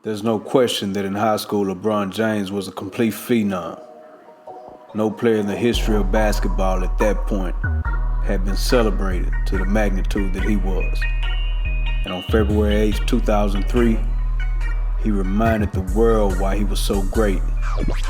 There's no question that in high school, LeBron James was a complete phenom. No player in the history of basketball at that point had been celebrated to the magnitude that he was. And on February 8th, 2003, he reminded the world why he was so great.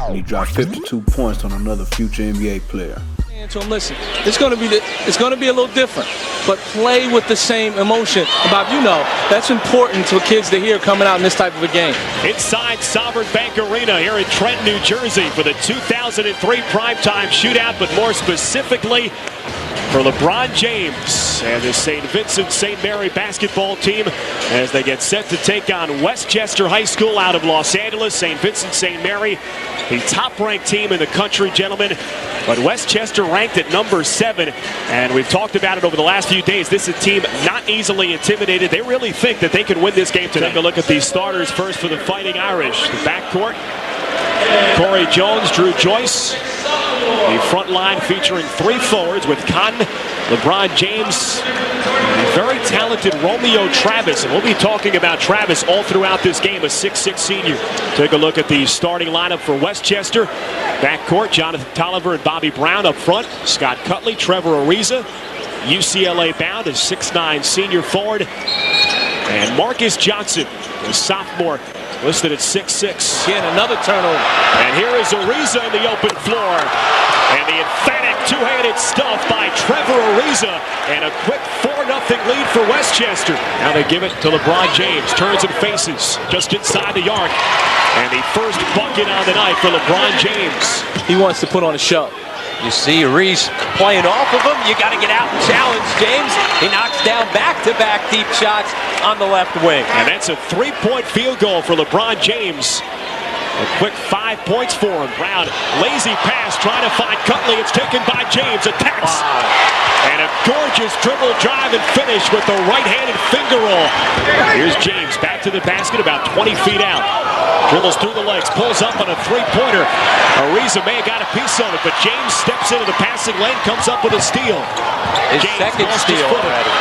And he dropped 52 points on another future NBA player. To him, listen, it's going to be a little different, but play with the same emotion. Bob, you know, that's important for kids to hear coming out in this type of a game. Inside Sovereign Bank Arena here in Trenton, New Jersey for the 2003 primetime shootout, but more specifically for LeBron James and the St. Vincent St. Mary basketball team as they get set to take on Westchester High School out of Los Angeles. St. Vincent St. Mary, the top-ranked team in the country, gentlemen, but Westchester ranked at number 7, and we've talked about it over the last few days. This is a team not easily intimidated. They really think that they can win this game tonight. Take a look at these starters first for the Fighting Irish. The backcourt, Corey Jones, Drew Joyce. The front line featuring 3 forwards with Cotton, LeBron James, and very talented Romeo Travis. And we'll be talking about Travis all throughout this game, a 6'6 senior. Take a look at the starting lineup for Westchester. Backcourt, Jonathan Tolliver and Bobby Brown up front. Scott Cutley, Trevor Ariza. UCLA bound, a 6'9 senior forward. And Marcus Johnson, a sophomore, listed at 6'6. Again, another turnover. And here is Ariza in the open floor. And the emphatic two-handed stuff by Trevor Ariza. And a quick 4-0 lead for Westchester. Now they give it to LeBron James. Turns and faces just inside the arc. And the first bucket on the night for LeBron James. He wants to put on a show. You see Reese playing off of him. You got to get out and challenge James. He knocks down back-to-back deep shots on the left wing. And that's a 3-point field goal for LeBron James. A quick 5 points for him. Brown, lazy pass, trying to find Cutley. It's taken by James. Attacks. Wow. And a gorgeous dribble drive and finish with the right-handed finger roll. Here's James back to the basket, about 20 feet out. Dribbles through the legs, pulls up on a three-pointer. Ariza may have got a piece of it, but James steps into the passing lane, comes up with a steal. His second steal already.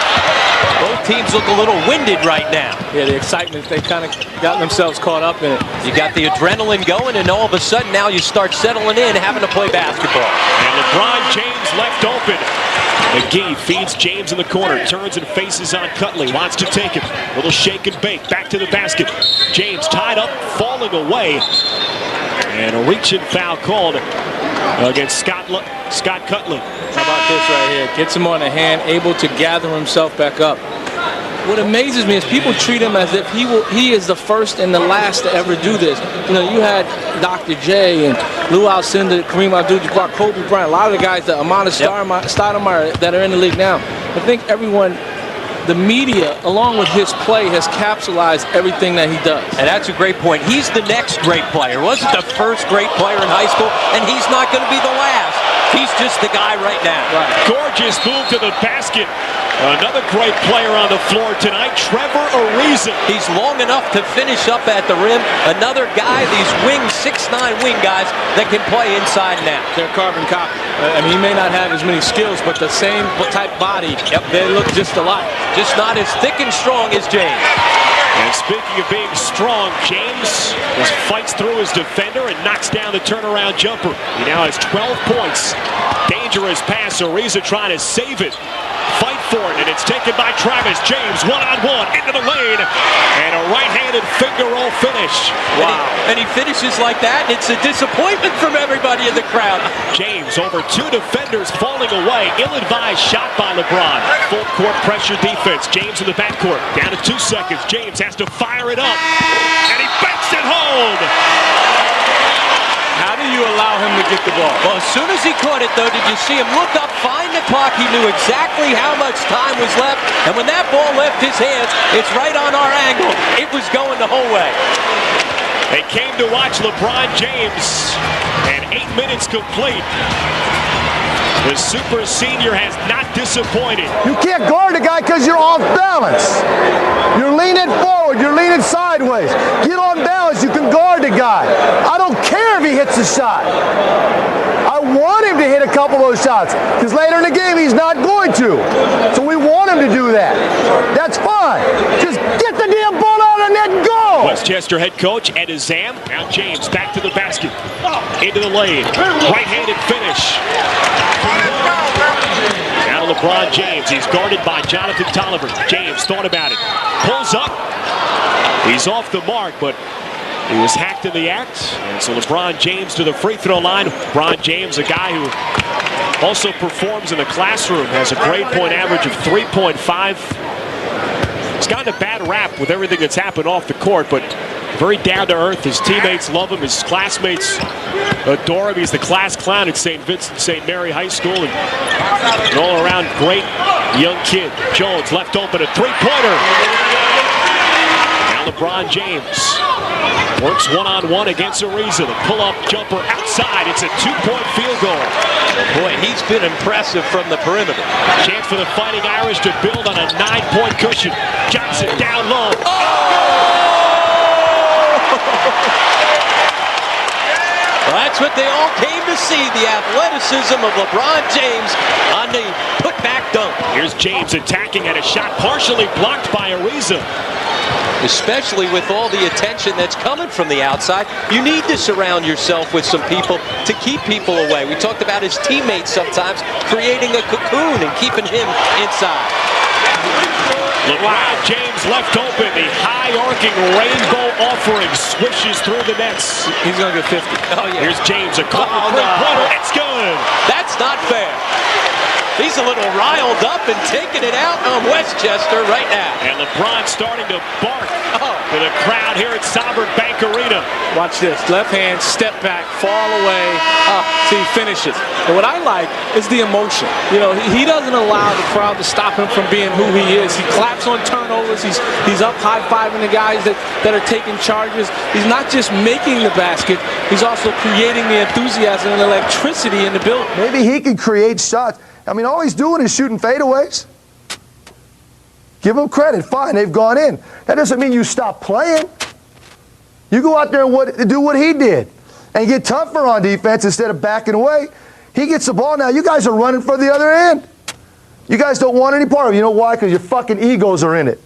Both teams look a little winded right now. Yeah, the excitement, they kind of got themselves caught up in it. You got the adrenaline going, and all of a sudden now you start settling in, having to play basketball. And LeBron James left open. McGee feeds James in the corner, turns and faces on Cutley, wants to take it. Little shake and bake, back to the basket. James tied up, falling away. And a reach-in foul called against Scott Cutley. How about this right here? Gets him on the hand, able to gather himself back up. What amazes me is people treat him as if he is the first and the last to ever do this. You know, you had Dr. J and Lou Alcindor, Kareem Abdul-Jabbar, Kobe Bryant, a lot of the guys, the Amanda Stoudemire that are in the league now. I think everyone, the media, along with his play, has capsulized everything that he does. And that's a great point. He's the next great player. Wasn't the first great player in high school, and he's not going to be the last. He's just the guy right now. Right. Gorgeous move to the basket. Another great player on the floor tonight, Trevor Ariza. He's long enough to finish up at the rim. Another guy, these 6'9" wing guys that can play inside now. They're carbon copy. I mean, he may not have as many skills, but the same type body. Yep. They look just alike. Just not as thick and strong as James. And speaking of being strong, James just fights through his defender and knocks down the turnaround jumper. He now has 12 points. Dangerous pass, Ariza trying to save it. Fight for it, and it's taken by Travis. James, one-on-one, into the lane, and a right-handed finger roll finish. Wow. And he finishes like that, and it's a disappointment from everybody in the crowd. James over 2 defenders falling away. Ill-advised shot by LeBron. Full court pressure defense. James in the backcourt. Down to 2 seconds. James has to fire it up, and he banks it home. How do you allow him to get the ball? Well, as soon as he caught it, though, did you see him look up, find the clock? He knew exactly how much time was left. And when that ball left his hands, it's right on our angle. It was going the whole way. They came to watch LeBron James, and 8 minutes complete. The super senior has not disappointed. You can't guard a guy because you're off balance. You're leaning forward, you're leaning sideways. Get on balance, you can guard the guy. I don't care if he hits a shot. I want him to hit a couple of those shots because later in the game he's not going to. So we want him to do that. That's fine. Just get the damn ball out of my net, go! Westchester head coach Ed Azam. Now James back to the basket. Into the lane. Right-handed finish. Now to LeBron James. He's guarded by Jonathan Tolliver. James thought about it. Pulls up. He's off the mark, but he was hacked in the act. And so LeBron James to the free throw line. LeBron James, a guy who also performs in the classroom, has a grade point average of 3.5. He's gotten a bad rap with everything that's happened off the court, but very down to earth. His teammates love him. His classmates adore him. He's the class clown at St. Vincent St. Mary High School, and an all-around great young kid. Jones left open, a three-pointer. Now LeBron James works one-on-one against Ariza. The pull-up jumper outside. It's a two-point field goal. Boy, he's been impressive from the perimeter. Chance for the Fighting Irish to build on a 9-point cushion. Johnson down low. Well, that's what they all came to see, the athleticism of LeBron James on the put-back dunk. Here's James attacking at a shot partially blocked by Ariza. Especially with all the attention that's coming from the outside, you need to surround yourself with some people to keep people away. We talked about his teammates sometimes creating a cocoon and keeping him inside. LeBron James left open. The high-arcing rainbow offering swishes through the nets. He's going to get 50. Oh, yeah. Here's James, a corner three-pointer. It's good. That's not fair. He's a little riled up and taking it out on Westchester right now. And LeBron starting to bark to the crowd here at Sovereign Bank Arena. Watch this. Left hand, step back, fall away. See, finishes. And what I like is the emotion. You know, he doesn't allow the crowd to stop him from being who he is. He claps on turnovers. He's up high-fiving the guys that are taking charges. He's not just making the basket. He's also creating the enthusiasm and electricity in the building. Maybe he can create shots. I mean, all he's doing is shooting fadeaways. Give him credit. Fine, they've gone in. That doesn't mean you stop playing. You go out there and do what he did and get tougher on defense instead of backing away. He gets the ball now. You guys are running for the other end. You guys don't want any part of it. You know why? Because your fucking egos are in it.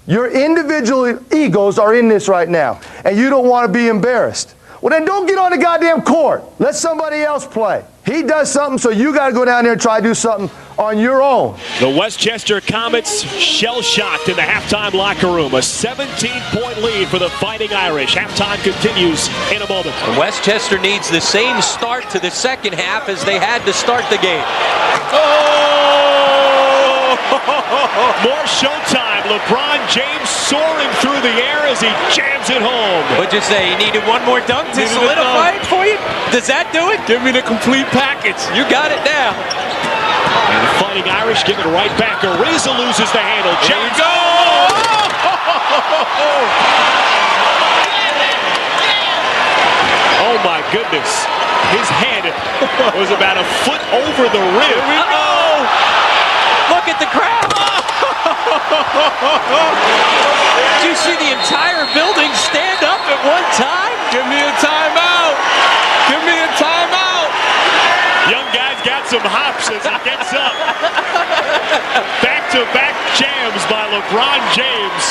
Your individual egos are in this right now, and you don't want to be embarrassed. Well, then don't get on the goddamn court. Let somebody else play. He does something, so you got to go down there and try to do something on your own. The Westchester Comets shell-shocked in the halftime locker room. A 17-point lead for the Fighting Irish. Halftime continues in a moment. And Westchester needs the same start to the second half as they had to start the game. More showtime. LeBron James soaring through the air as he jams it home. What'd you say? You needed one more dunk to solidify it for you? Does that do it? Give me the complete package. You got it now. And the Fighting Irish give it right back. Ariza loses the handle. James. Go! Oh my goodness. His head was about a foot over the rim. Uh-oh! Look at the crowd. Did you see the entire building stand up at one time? Give me a timeout. Give me a timeout. Young guy's got some hops as he gets up. Back-to-back jams by LeBron James.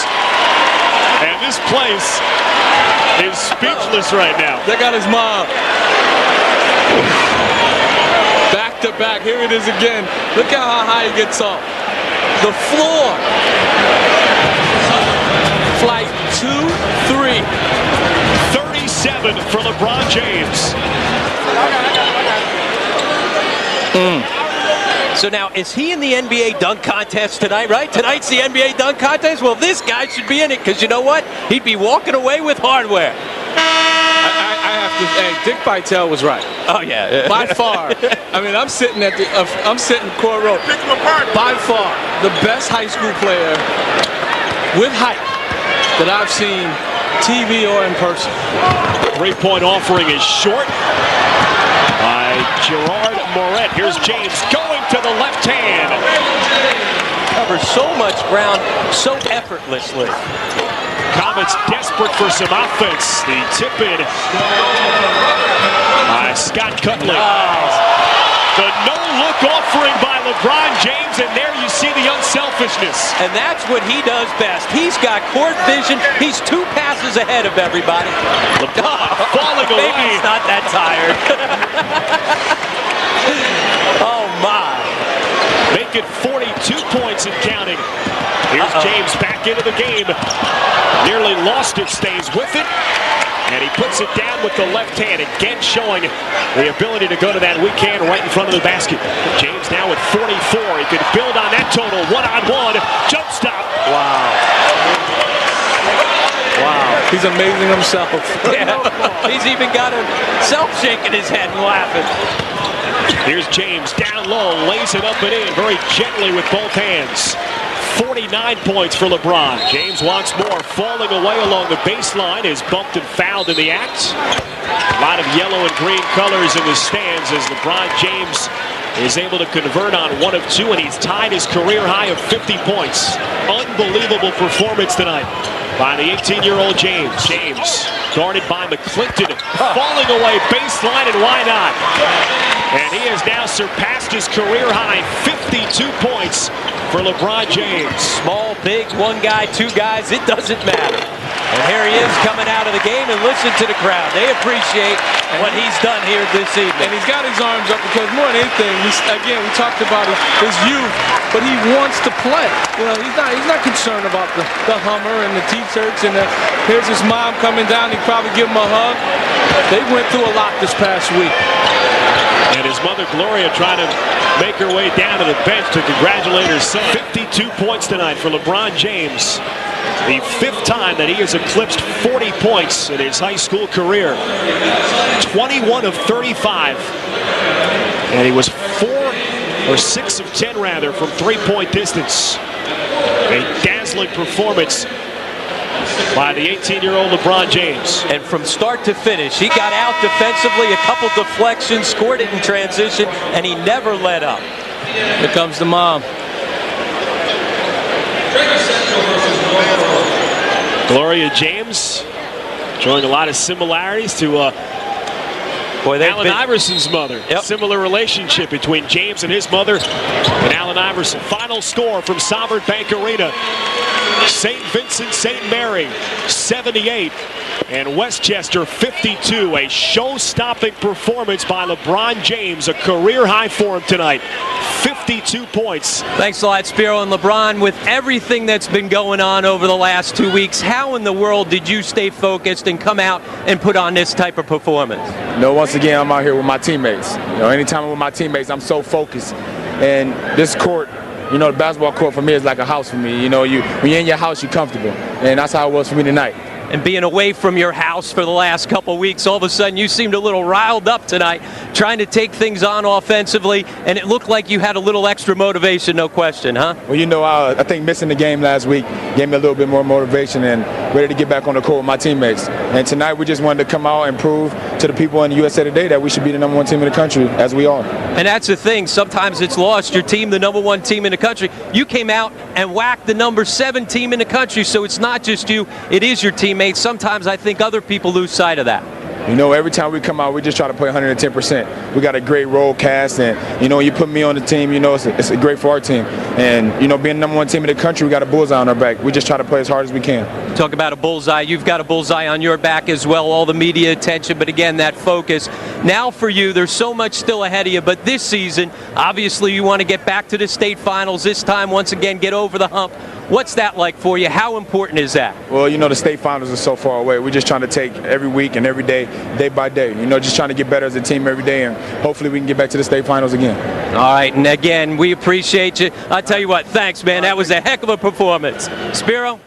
And this place is speechless right now. Check out his mom. Back-to-back. Here it is again. Look at how high he gets off. The floor. Flight 2-3. 37 for LeBron James. So now, is he in the NBA dunk contest tonight, right? Tonight's the NBA dunk contest? Well, this guy should be in it, because you know what? He'd be walking away with hardware. I have to. Hey, Dick Vitale was right. Oh yeah, By far. I mean, I'm sitting court row. By far, the best high school player with height that I've seen, TV or in person. Three-point offering is short by Gerard Moret. Here's James going to the left hand. Covers so much ground so effortlessly. Comets desperate for some offense. The tip-in by Scott Cutler. The no-look offering by LeBron James, and there you see the unselfishness. And that's what he does best. He's got court vision. He's 2 passes ahead of everybody. LeBron falling away. Maybe he's not that tired. Oh, my. Make it 42 points and counting. Here's James back into the game. Nearly lost it, stays with it. And he puts it down with the left hand, again showing the ability to go to that weak hand right in front of the basket. James now at 44. He could build on that total. One-on-one. Jump stop. Wow. Wow. He's amazing himself. Yeah. He's even got himself shaking his head and laughing. Here's James down low, lays it up and in very gently with both hands. 49 points for LeBron. James wants more, falling away along the baseline, is bumped and fouled in the act. A lot of yellow and green colors in the stands as LeBron James is able to convert on 1 of 2, and he's tied his career high of 50 points. Unbelievable performance tonight by the 18-year-old James. James guarded by McClinton, falling away baseline, and why not? And he has now surpassed his career high 52 points for LeBron James. Small, big, 1 guy, 2 guys, it doesn't matter. And here he is coming out of the game, and listen to the crowd. They appreciate what he's done here this evening. And he's got his arms up because more than anything, again, we talked about his youth, but he wants to play. You know, he's not concerned about the Hummer and the T-shirts, and here's his mom coming down. He'd probably give him a hug. They went through a lot this past week. And his mother, Gloria, trying to make her way down to the bench to congratulate her son. 52 points tonight for LeBron James. The 5th time that he has eclipsed 40 points in his high school career. 21 of 35. And he was 6 of 10 rather from 3-point distance. A dazzling performance by the 18-year-old LeBron James. And from start to finish, he got out defensively, a couple deflections, scored it in transition, and he never let up. Here comes the mom. Gloria James showing a lot of similarities to Allen Iverson's mother. Yep. Similar relationship between James and his mother and Allen Iverson. Final score from Sovereign Bank Arena. St. Vincent St. Mary 78 and Westchester 52. A show-stopping performance by LeBron James, a career high for him tonight. 52 points. Thanks a lot, Spiro. And LeBron, with everything that's been going on over the last 2 weeks, how in the world did you stay focused and come out and put on this type of performance? You know, once again, I'm out here with my teammates. You know, anytime I'm with my teammates, I'm so focused. And this court, you know, the basketball court for me is like a house for me. You know, when you're in your house, you're comfortable. And that's how it was for me tonight. And being away from your house for the last couple weeks, all of a sudden you seemed a little riled up tonight, trying to take things on offensively, and it looked like you had a little extra motivation, no question, huh? Well, you know, I think missing the game last week gave me a little bit more motivation and ready to get back on the court with my teammates. And tonight we just wanted to come out and prove to the people in the USA Today that we should be the #1 team in the country, as we are. And that's the thing. Sometimes it's lost. Your team, the #1 team in the country. You came out and whacked the #7 team in the country, so it's not just you. It is your teammates. Sometimes I think other people lose sight of that. You know, every time we come out, we just try to play 110%. We got a great role cast, and, you know, you put me on the team, you know, it's great for our team. And, you know, being the #1 team in the country, we got a bullseye on our back. We just try to play as hard as we can. Talk about a bullseye. You've got a bullseye on your back as well, all the media attention, but again, that focus. Now for you, there's so much still ahead of you, but this season, obviously you want to get back to the state finals this time, once again, get over the hump. What's that like for you? How important is that? Well, you know, the state finals are so far away. We're just trying to take every week and every day, day by day. You know, just trying to get better as a team every day, and hopefully we can get back to the state finals again. All right, and again, we appreciate you. I tell you what, thanks, man. That was a heck of a performance. Spiro?